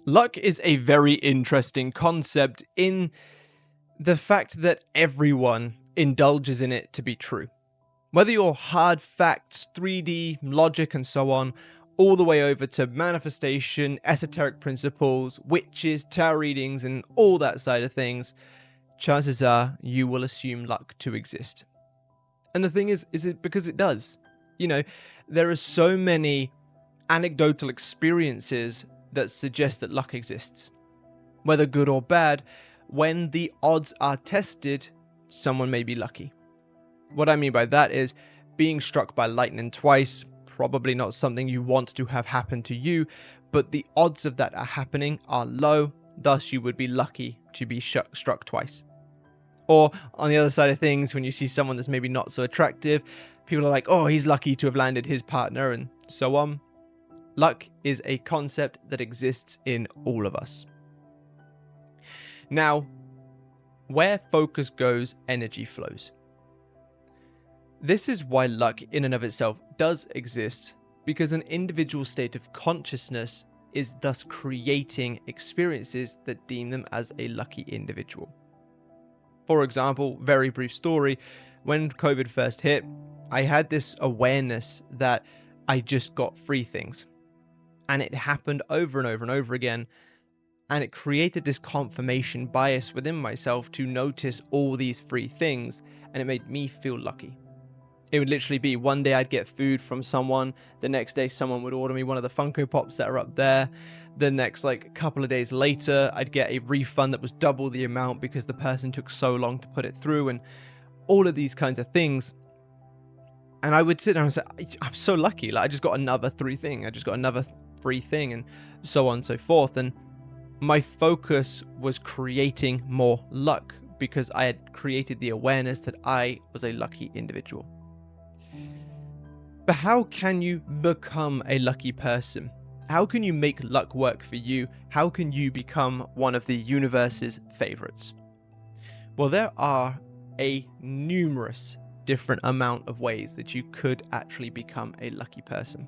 Luck is a very interesting concept in the fact that everyone indulges in it to be true. Whether you're hard facts, 3D, logic, and so on, all the way over to manifestation, esoteric principles, witches, tarot readings, and all that side of things, chances are you will assume luck to exist. And the thing is it because it does? You know, there are so many anecdotal experiences that suggest that luck exists. Whether good or bad, when the odds are tested, someone may be lucky. What I mean by that is being struck by lightning twice, probably not something you want to have happen to you, but the odds of that happening are low, thus you would be lucky to be struck twice. Or on the other side of things, when you see someone that's maybe not so attractive, people are like, oh, he's lucky to have landed his partner, and so on. Luck is a concept that exists in all of us. Now, where focus goes, energy flows. This is why luck in and of itself does exist, because an individual state of consciousness is thus creating experiences that deem them as a lucky individual. For example, very brief story, when COVID first hit, I had this awareness that I just got free things. And it happened over and over and over again. And it created this confirmation bias within myself to notice all these free things. And it made me feel lucky. It would literally be one day I'd get food from someone. The next day someone would order me one of the Funko Pops that are up there. The next couple of days later, I'd get a refund that was double the amount because the person took so long to put it through, and all of these kinds of things. And I would sit there and say, I'm so lucky. I just got another free thing. I just got another free thing, and so on and so forth. And my focus was creating more luck because I had created the awareness that I was a lucky individual. But how can you become a lucky person? How can you make luck work for you? How can you become one of the universe's favorites? Well, there are a numerous different amount of ways that you could actually become a lucky person.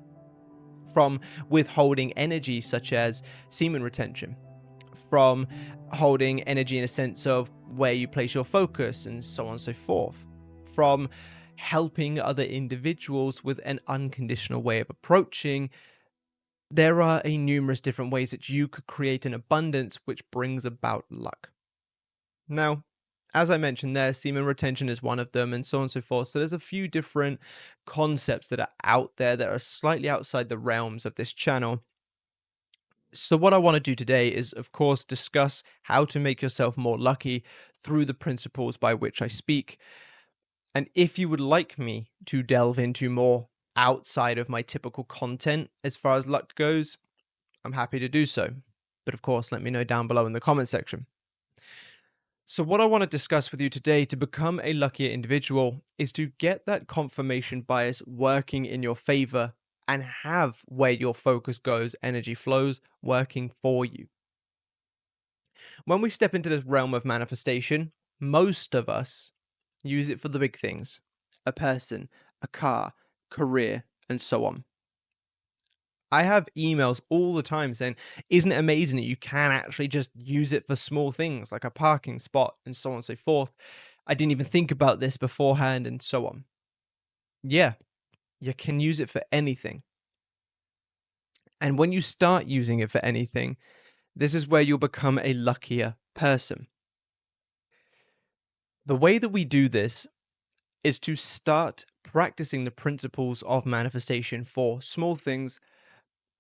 From withholding energy such as semen retention, from holding energy in a sense of where you place your focus and so on and so forth, from helping other individuals with an unconditional way of approaching. There are a numerous different ways that you could create an abundance which brings about luck. Now, as I mentioned there, semen retention is one of them and so on and so forth. So there's a few different concepts that are out there that are slightly outside the realms of this channel. So what I want to do today is, of course, discuss how to make yourself more lucky through the principles by which I speak. And if you would like me to delve into more outside of my typical content as far as luck goes, I'm happy to do so. But of course, let me know down below in the comment section. So what I want to discuss with you today to become a luckier individual is to get that confirmation bias working in your favor and have where your focus goes, energy flows, working for you. When we step into this realm of manifestation, most of us use it for the big things: a person, a car, career, and so on. I have emails all the time saying, isn't it amazing that you can actually just use it for small things like a parking spot and so on and so forth? I didn't even think about this beforehand and so on. Yeah, you can use it for anything. And when you start using it for anything, this is where you'll become a luckier person. The way that we do this is to start practicing the principles of manifestation for small things,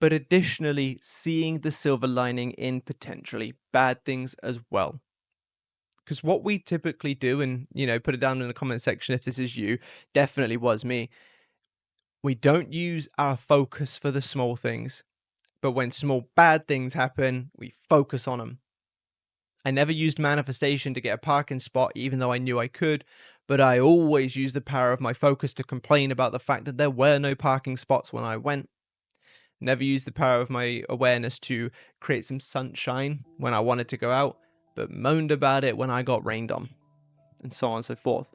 but additionally seeing the silver lining in potentially bad things as well. Because what we typically do, and put it down in the comment section if this is you, definitely was me. We don't use our focus for the small things, but when small bad things happen, we focus on them. I never used manifestation to get a parking spot, even though I knew I could, but I always used the power of my focus to complain about the fact that there were no parking spots when I went. Never used the power of my awareness to create some sunshine when I wanted to go out, but moaned about it when I got rained on, and so on and so forth.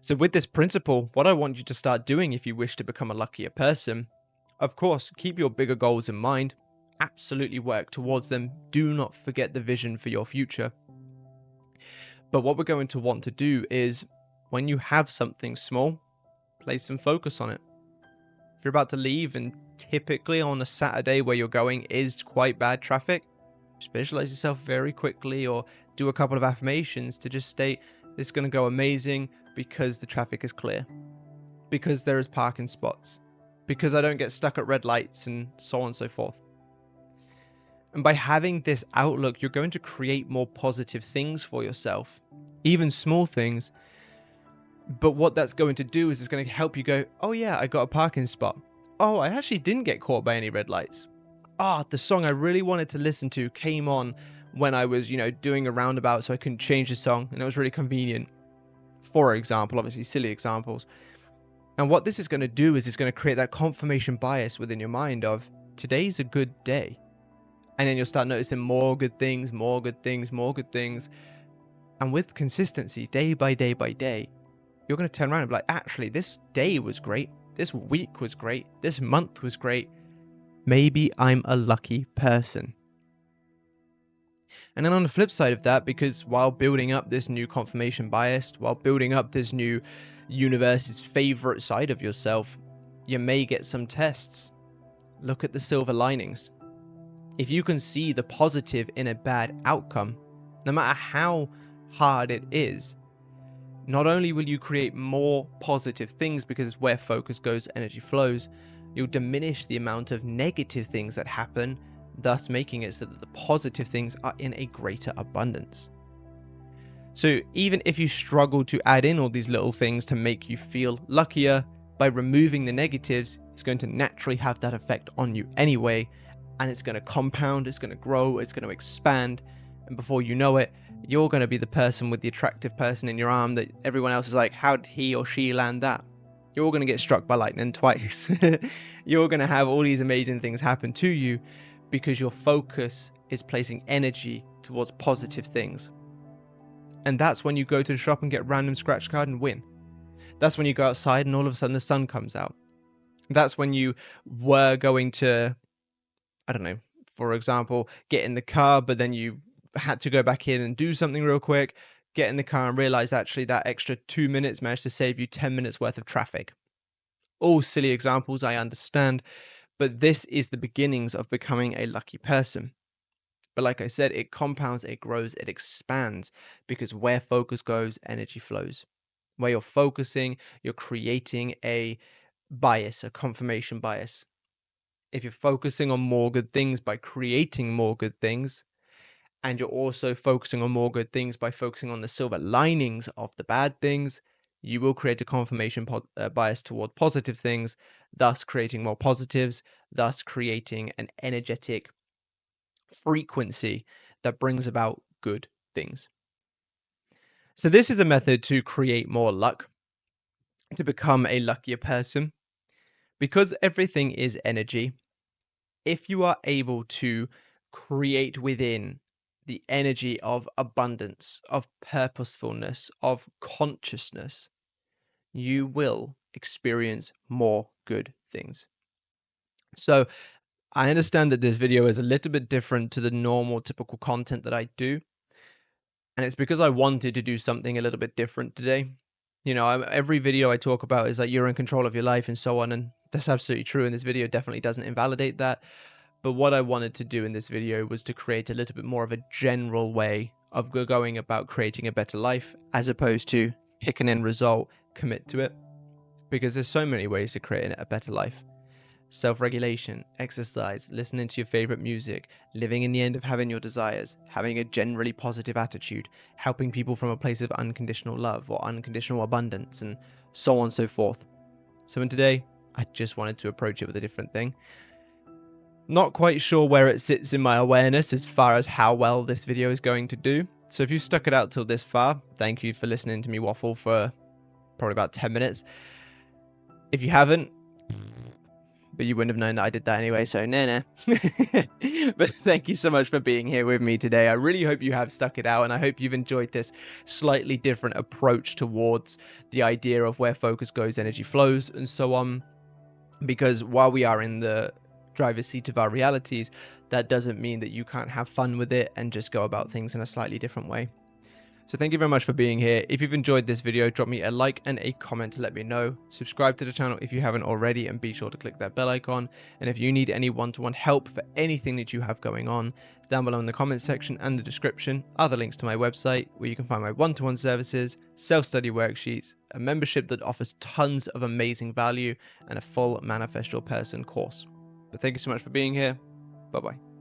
So with this principle, what I want you to start doing if you wish to become a luckier person, of course, keep your bigger goals in mind. absolutely work towards them. Do not forget the vision for your future. But what we're going to want to do is, when you have something small, place some focus on it. If you're about to leave, and typically on a Saturday where you're going is quite bad traffic, just visualize yourself very quickly, or do a couple of affirmations to just state, this is going to go amazing because the traffic is clear, because there is parking spots, because I don't get stuck at red lights, and so on and so forth. And by having this outlook, you're going to create more positive things for yourself, even small things. But what that's going to do is it's going to help you go, oh yeah, I got a parking spot. Oh, I actually didn't get caught by any red lights. Ah, the song I really wanted to listen to came on when I was, doing a roundabout, so I couldn't change the song, and it was really convenient. For example, obviously silly examples. And what this is going to do is it's going to create that confirmation bias within your mind of, today's a good day. And then you'll start noticing more good things, more good things, more good things. And with consistency, day by day by day, you're going to turn around and be like, actually, this day was great. This week was great. This month was great. Maybe I'm a lucky person. And then on the flip side of that, because while building up this new confirmation bias, while building up this new universe's favorite side of yourself, you may get some tests. Look at the silver linings. If you can see the positive in a bad outcome, no matter how hard it is, not only will you create more positive things, because where focus goes, energy flows, you'll diminish the amount of negative things that happen, thus making it so that the positive things are in a greater abundance. So even if you struggle to add in all these little things to make you feel luckier, by removing the negatives, it's going to naturally have that effect on you anyway, and it's going to compound, it's going to grow, it's going to expand, and before you know it, you're going to be the person with the attractive person in your arm that everyone else is like, how did he or she land that? You're going to get struck by lightning twice. You're going to have all these amazing things happen to you because your focus is placing energy towards positive things. And that's when you go to the shop and get a random scratch card and win. That's when you go outside and all of a sudden the sun comes out. That's when you were going to, I don't know, for example, get in the car, but then you had to go back in and do something real quick, get in the car and realize actually that extra 2 minutes managed to save you 10 minutes worth of traffic. All silly examples, I understand, but this is the beginnings of becoming a lucky person. But like I said, it compounds, it grows, it expands, because where focus goes, energy flows. Where you're focusing, you're creating a bias, a confirmation bias. If you're focusing on more good things by creating more good things, and you're also focusing on more good things by focusing on the silver linings of the bad things, you will create a confirmation bias toward positive things, thus creating more positives, thus creating an energetic frequency that brings about good things. So this is a method to create more luck, to become a luckier person. Because everything is energy, if you are able to create within the energy of abundance, of purposefulness, of consciousness, you will experience more good things. So I understand that this video is a little bit different to the normal typical content that I do. And it's because I wanted to do something a little bit different today. Every video I talk about is like you're in control of your life and so on. And that's absolutely true. And this video definitely doesn't invalidate that. But what I wanted to do in this video was to create a little bit more of a general way of going about creating a better life, as opposed to pick an end result, commit to it. Because there's so many ways to create a better life. Self-regulation, exercise, listening to your favorite music, living in the end of having your desires, having a generally positive attitude, helping people from a place of unconditional love or unconditional abundance, and so on and so forth. So in today, I just wanted to approach it with a different thing. Not quite sure where it sits in my awareness as far as how well this video is going to do. So if you stuck it out till this far, thank you for listening to me waffle for probably about 10 minutes. If you haven't, but you wouldn't have known that I did that anyway, so nah. But thank you so much for being here with me today. I really hope you have stuck it out, and I hope you've enjoyed this slightly different approach towards the idea of where focus goes, energy flows, and so on. Because while we are in the driver's seat of our realities, that doesn't mean that you can't have fun with it and just go about things in a slightly different way. So thank you very much for being here. If you've enjoyed this video, drop me a like and a comment to let me know. Subscribe to the channel if you haven't already, and be sure to click that bell icon. And if you need any one-to-one help for anything that you have going on, down below in the comments section and the description are the links to my website, where you can find my one-to-one services, self-study worksheets, a membership that offers tons of amazing value, and a full Manifest Your Person course. But thank you so much for being here. Bye-bye.